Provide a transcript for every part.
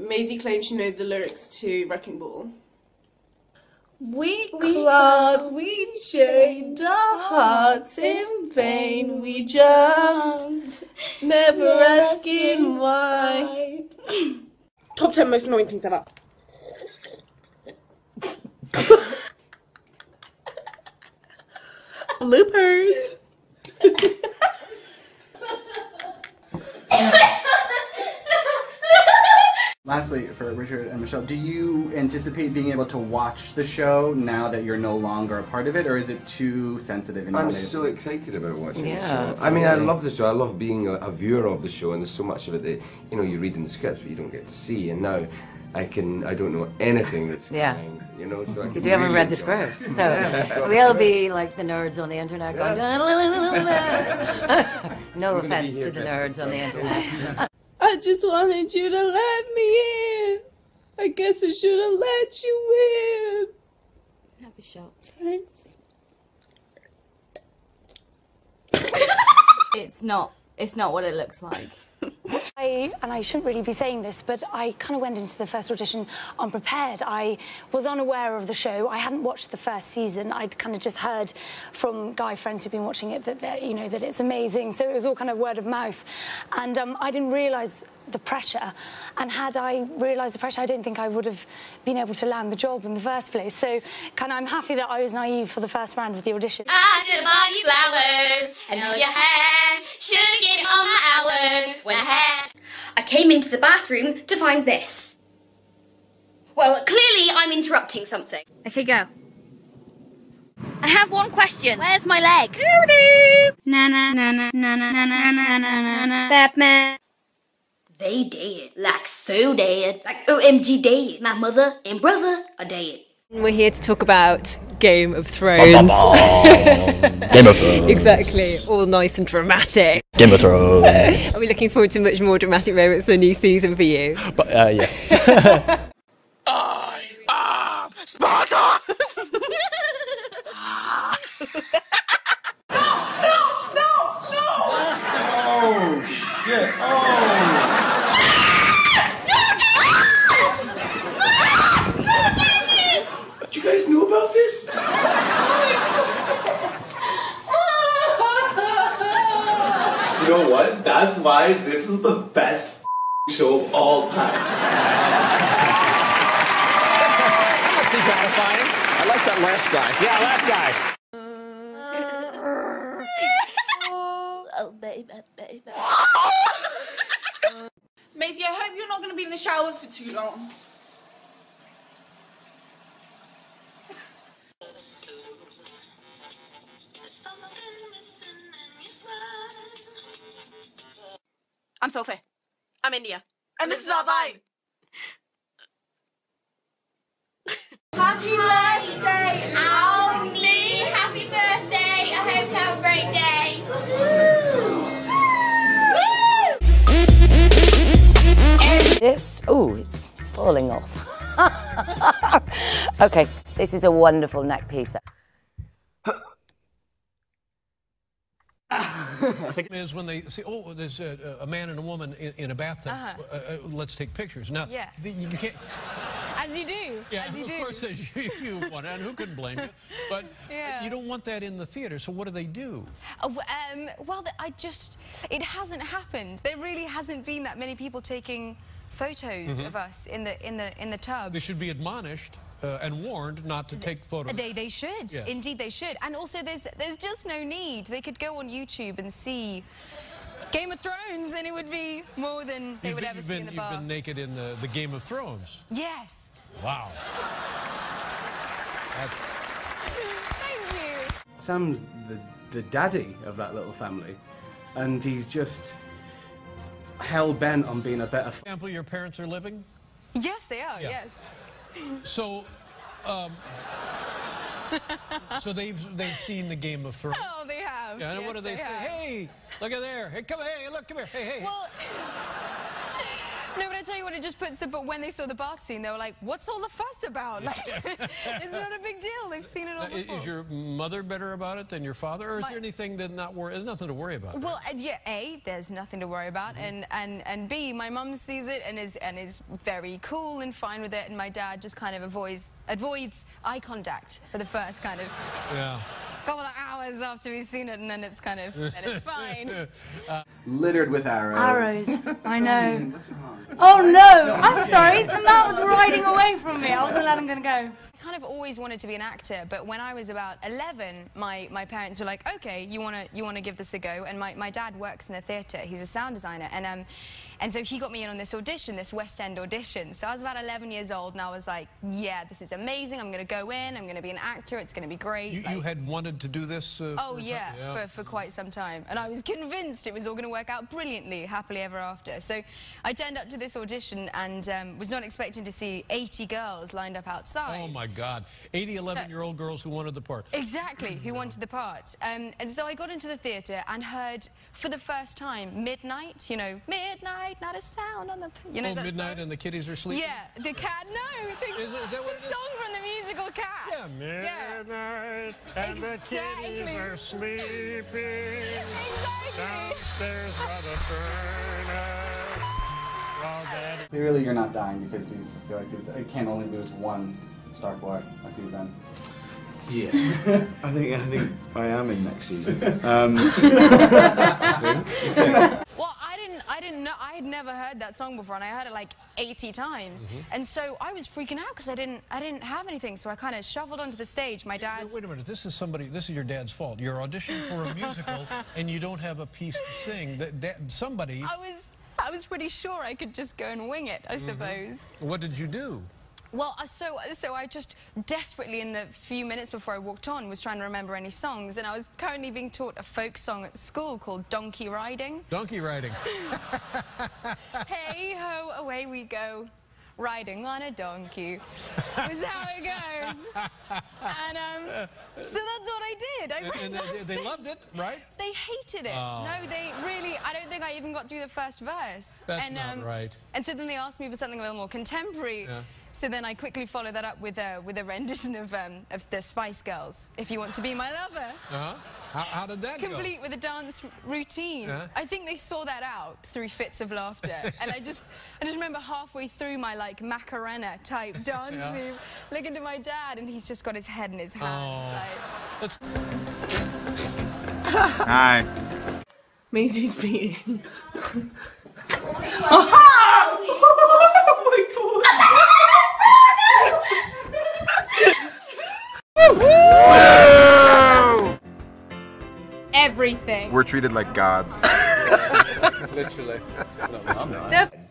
Maisie claims she knows the lyrics to Wrecking Ball. We clawed, we chained our hearts in vain, we jumped, never asking why. Top 10 most annoying things ever. Bloopers. Lastly, for Richard and Michelle, do you anticipate being able to watch the show now that you're no longer a part of it, or is it too sensitive? I'm so excited about watching the show. Absolutely. I mean, I love the show. I love being a viewer of the show, and there's so much of it that, you know, you read in the scripts, but you don't get to see. And now, I don't know anything that's coming, you know, so because we haven't read the scripts, so we'll be like the nerds on the internet going, no offense to the nerds on the internet. I just wanted you to let me in. I guess I should have let you in. Happy shot. Thanks. It's not what it looks like. And I shouldn't really be saying this, but I kind of went into the first audition unprepared. I was unaware of the show. I hadn't watched the first season. I'd kind of just heard from guy friends who'd been watching it that, you know, that it's amazing. So it was all kind of word of mouth. And I didn't realise the pressure. And had I realised the pressure, I don't think I would have been able to land the job in the first place. So kind of I'm happy that I was naive for the first round of the audition. I should have bought you flowers, and all you had. Should have given all my hours when I had. I came into the bathroom to find this. Well, clearly I'm interrupting something. Okay, go. I have one question. Where's my leg? Na na na na na na na na na na na. Batman. They dead. Like so dead. Like OMG dead. My mother and brother are dead. We're here to talk about Game of Thrones. Game of Thrones. Exactly, all nice and dramatic. Game of Thrones. Are we looking forward to much more dramatic moments in the new season for you? But yes. I am Sparta! Oh, shit. Oh. You guys knew about this? You know what? That's why this is the best show of all time. That must be gratifying. I like that last guy. Yeah, last guy. Oh, baby. Maisie, I hope you're not going to be in the shower for too long. I'm Sophie. I'm India. And this is our Vine. Happy birthday, Only happy birthday. I hope you have a great day. This, oh, it's falling off. Okay, this is a wonderful neck piece. I think it is when they say, oh, there's a man and a woman in a bathtub. Let's take pictures. Now, you can't. As you do. Yeah, as you of do. course, you want it, and who can blame you? But you don't want that in the theater, so what do they do? Well, it hasn't happened. There really hasn't been that many people taking photos of us in the tub. They should be admonished and warned not to take photos. They should. Yeah. Indeed, they should. And also, there's just no need. They could go on YouTube and see Game of Thrones, and it would be more than they would ever see in the bath. You've been naked in the Game of Thrones. Yes. Wow. Thank you. Sam's the daddy of that little family, and he's just hell-bent on being a better... For example, your parents are living? Yes, they are, yes. So, so they've seen the Game of Thrones. Oh, they have. Yeah, and yes, what do they say? Have. Hey, look at there. Hey, come here. Hey, look, come here. Hey, hey. Well, No, but I tell you what, it just puts the... But when they saw the bath scene, they were like, what's all the fuss about? Like, it's not a big deal. They've seen it all before. Is your mother better about it than your father? Or is there anything to not worry... There's nothing to worry about? Well, yeah, A, there's nothing to worry about. And B, my mum sees it and is very cool and fine with it. And my dad just kind of avoids eye contact for the first kind of... Yeah. Couple of hours after we've seen it, and then it's kind of, then it's fine. Littered with arrows. Arrows, I know. Oh no, I'm sorry, the man was riding away from me. I wasn't letting him go. I kind of always wanted to be an actor, but when I was about 11, my parents were like, okay, you wanna give this a go, and my dad works in the theatre. He's a sound designer, and so he got me in on this audition, this West End audition. So I was about 11 years old, and I was like, yeah, this is amazing. I'm gonna go in. I'm gonna be an actor. It's gonna be great. You had wanted to do this? Oh yeah, for quite some time, and I was convinced it was all gonna work out brilliantly, happily ever after. So I turned up to this audition and was not expecting to see 80 girls lined up outside. Oh my God, 80 11-year-old girls who wanted the part. Exactly, who wanted the part. And so I got into the theatre and heard for the first time Midnight, you know, midnight, not a sound on the... You know, Midnight song? And the kitties are sleeping? Yeah, the cat, no. Is that what it is? The song from the musical Cats. Yeah, midnight and the kitties are sleeping. Downstairs by the furnace. Clearly you're not dying because these, I feel like it can only lose one Stark boy a season. Yeah, I think I am in next season. Well, I didn't know. I had never heard that song before, and I heard it like 80 times. And so I was freaking out because I didn't have anything. So I kind of shoveled onto the stage. My dad's... Wait a minute. This is your dad's fault. You're auditioning for a musical, and you don't have a piece to sing. Somebody... I was pretty sure I could just go and wing it, I suppose. What did you do? Well, so I just desperately, in the few minutes before I walked on, was trying to remember any songs, and I was currently being taught a folk song at school called Donkey Riding. Donkey Riding. Hey ho, away we go, riding on a donkey. Was how it goes. And so that's what I did. And they loved it, right? They hated it. Oh. No, they really. I don't think I even got through the first verse. That's not right. And so then they asked me for something a little more contemporary. Yeah. So then I quickly followed that up with a rendition of the Spice Girls, If You Want to Be My Lover. Uh-huh. How did that go? Complete with a dance routine. Yeah. I think they saw that out through fits of laughter. And I just remember halfway through my like Macarena type dance move, looking to my dad, and he's just got his head in his hands. Like... Hi. Maisie's beating. Everything. We're treated like gods. Literally.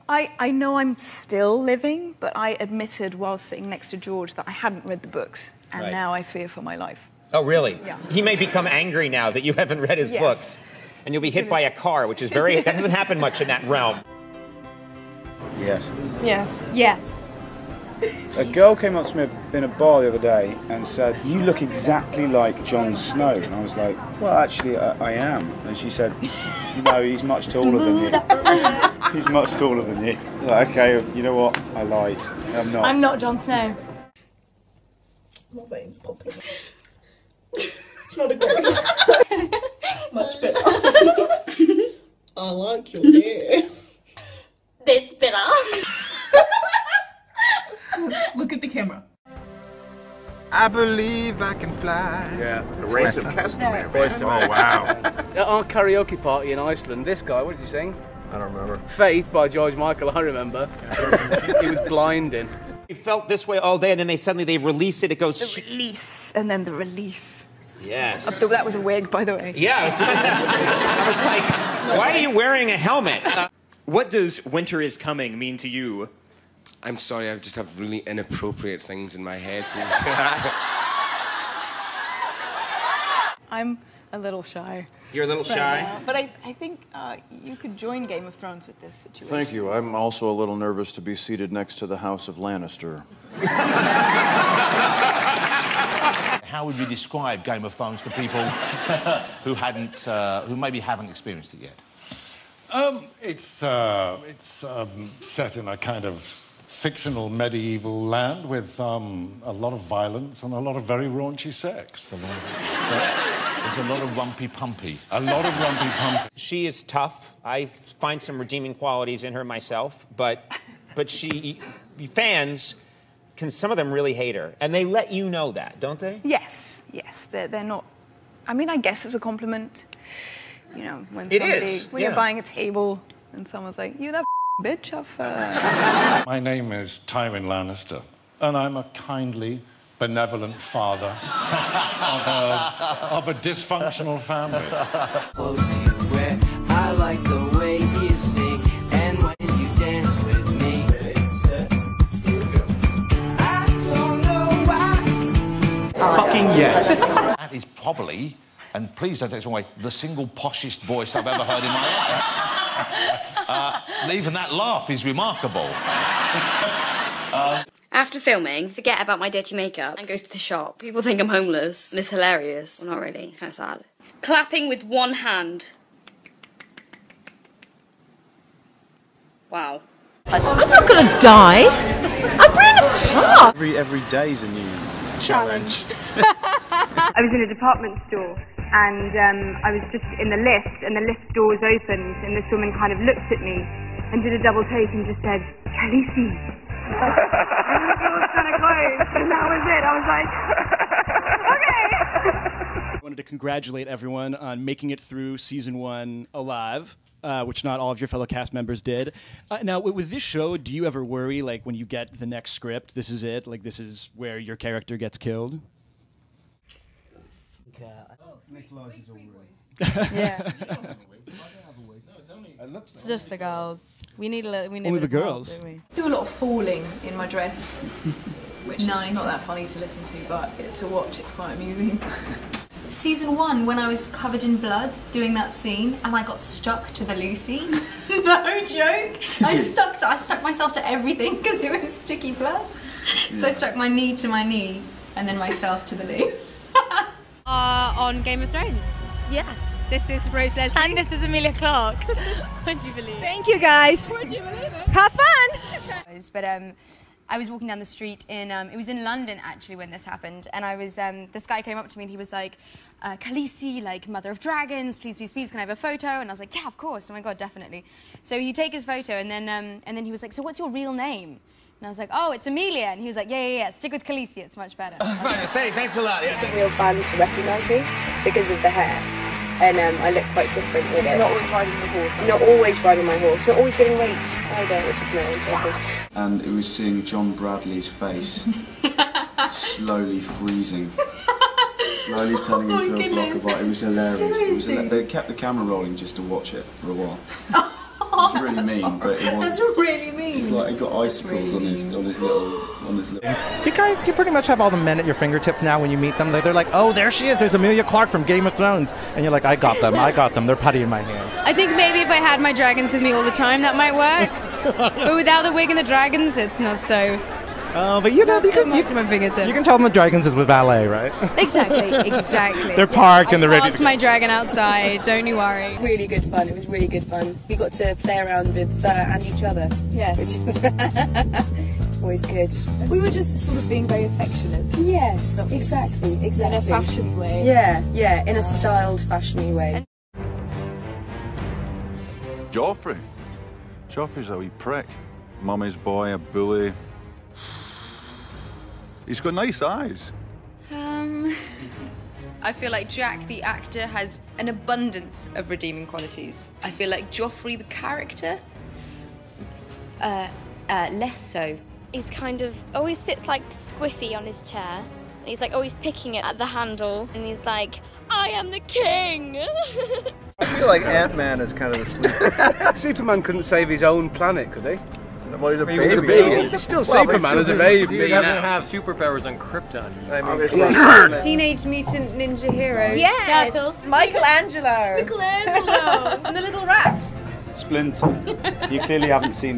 I know I'm still living, but I admitted while sitting next to George that I hadn't read the books, and now I fear for my life. Oh, really? Yeah. He may become angry now that you haven't read his books, and you'll be hit by a car, which is that doesn't happen much in that realm. Yes. Yes. Yes. A girl came up to me in a bar the other day and said, "You look exactly like Jon Snow." And I was like, "Well, actually, I am." And she said, "No, he's much taller than you. He's much taller than you." Like, okay, you know what? I lied. I'm not. I'm not Jon Snow. My veins popping. It's not a great. Much better. I like your hair. It's better. Look at the camera. I believe I can fly. Yeah, the race of Castamere. Oh, wow. At our karaoke party in Iceland, this guy, what did you sing? I don't remember. Faith by George Michael, I remember. He was blinding. You felt this way all day, and then they release it. It goes. The release, and then the release. Yes. That was a wig, by the way. Yeah. I was like, why are you wearing a helmet? What does "Winter is Coming" mean to you? I'm sorry, I just have really inappropriate things in my head. I'm a little shy. You're a little shy? Now. But I think you could join Game of Thrones with this situation. Thank you. I'm also a little nervous to be seated next to the House of Lannister. How would you describe Game of Thrones to people who maybe haven't experienced it yet? It's set in a kind of fictional medieval land with a lot of violence and a lot of very raunchy sex. There's a lot of rumpy-pumpy. A lot of rumpy-pumpy. She is tough. I find some redeeming qualities in her myself, but fans can, some of them really hate her, and they let you know that, don't they? Yes, yes. They're not. I mean, I guess it's a compliment. You know, when you're buying a table and someone's like, "You that bitch off." My name is Tywin Lannister, and I'm a kindly, benevolent father of a dysfunctional family. I like the way you sing and when you dance with me. I don't know why. Fucking yes. That is probably, and please don't take this wrong way, the single poshest voice I've ever heard in my life. Even that laugh is remarkable. After filming, forget about my dirty makeup and go to the shop. People think I'm homeless, and it's hilarious. Well, not really, it's kind of sad. Clapping with one hand. Wow. I'm not gonna die. I'm brave of tough. Every day's a new challenge. I was in a department store and I was just in the lift and the lift doors opened and this woman kind of looked at me and did a double take and just said, "Khaleesi." And the door was kind of closed and that was it. I was like, okay. I wanted to congratulate everyone on making it through season 1 alive. Which not all of your fellow cast members did. Now, with this show, do you ever worry, like, when you get the next script, this is it? Like, this is where your character gets killed? Yeah. It's just the girls. We need a little. We need Only the girls. Help, don't we? Do a lot of falling in my dress, which is not that funny to listen to, but to watch it's quite amusing. Season 1, when I was covered in blood doing that scene, and I got stuck to the loo seat. No joke. I stuck myself to everything because it was sticky blood. So I stuck my knee to my knee, and then myself to the loo. On Game of Thrones. Yes. This is Rose Leslie. And this is Emilia Clarke. Would you believe it? Thank you, guys. Would you believe it? Have fun. But I was walking down the street in, it was in London actually when this happened, and I was, this guy came up to me and he was like, "Khaleesi, like mother of dragons, please, please, please, can I have a photo?" And I was like, "Yeah, of course, oh my God, definitely." So he'd take his photo and then he was like, "So what's your real name?" And I was like, "Oh, it's Emilia." And he was like, yeah, stick with Khaleesi, it's much better. Thanks a lot. It's a real fun to recognise me because of the hair. And I look quite different with it. Not always riding the horse. Not always riding my horse. Not always getting raped either, which is nice. And it was seeing John Bradley's face slowly freezing. Slowly turning into a block of art. It was hilarious. They kept the camera rolling just to watch it for a while. It was really mean, but it was. That's really mean. It's like he got icicles on his little. Do you pretty much have all the men at your fingertips now when you meet them? They're like, "Oh, there she is. There's Emilia Clarke from Game of Thrones," and you're like, "I got them. They're putty in my hand." I think maybe if I had my dragons with me all the time, that might work. But without the wig and the dragons, it's not so. Oh, but you know, you can tell them the dragons is with valet, right? Exactly. They're parked and they're ready to parked my dragon outside, don't you worry. Really good fun. It was really good fun. We got to play around with and each other. Yes. Which is always good. We were just sort of being very affectionate. Yes, exactly. In a fashion way. Yeah, in a styled, fashiony way. Joffrey's a wee prick. Mummy's boy, a bully. He's got nice eyes. I feel like Jack, the actor, has an abundance of redeeming qualities. I feel like Joffrey, the character, less so. He's kind of always sits like squiffy on his chair. He's like always picking it at the handle, and he's like, "I am the king." I feel like Ant-Man is kind of the sleeper. Superman couldn't save his own planet, could he? Well, he's a baby. He's still Superman as a baby. He doesn't have superpowers on Krypton. Teenage Mutant Ninja Heroes. Yes! Michelangelo! And the little rat! Splinter. You clearly haven't seen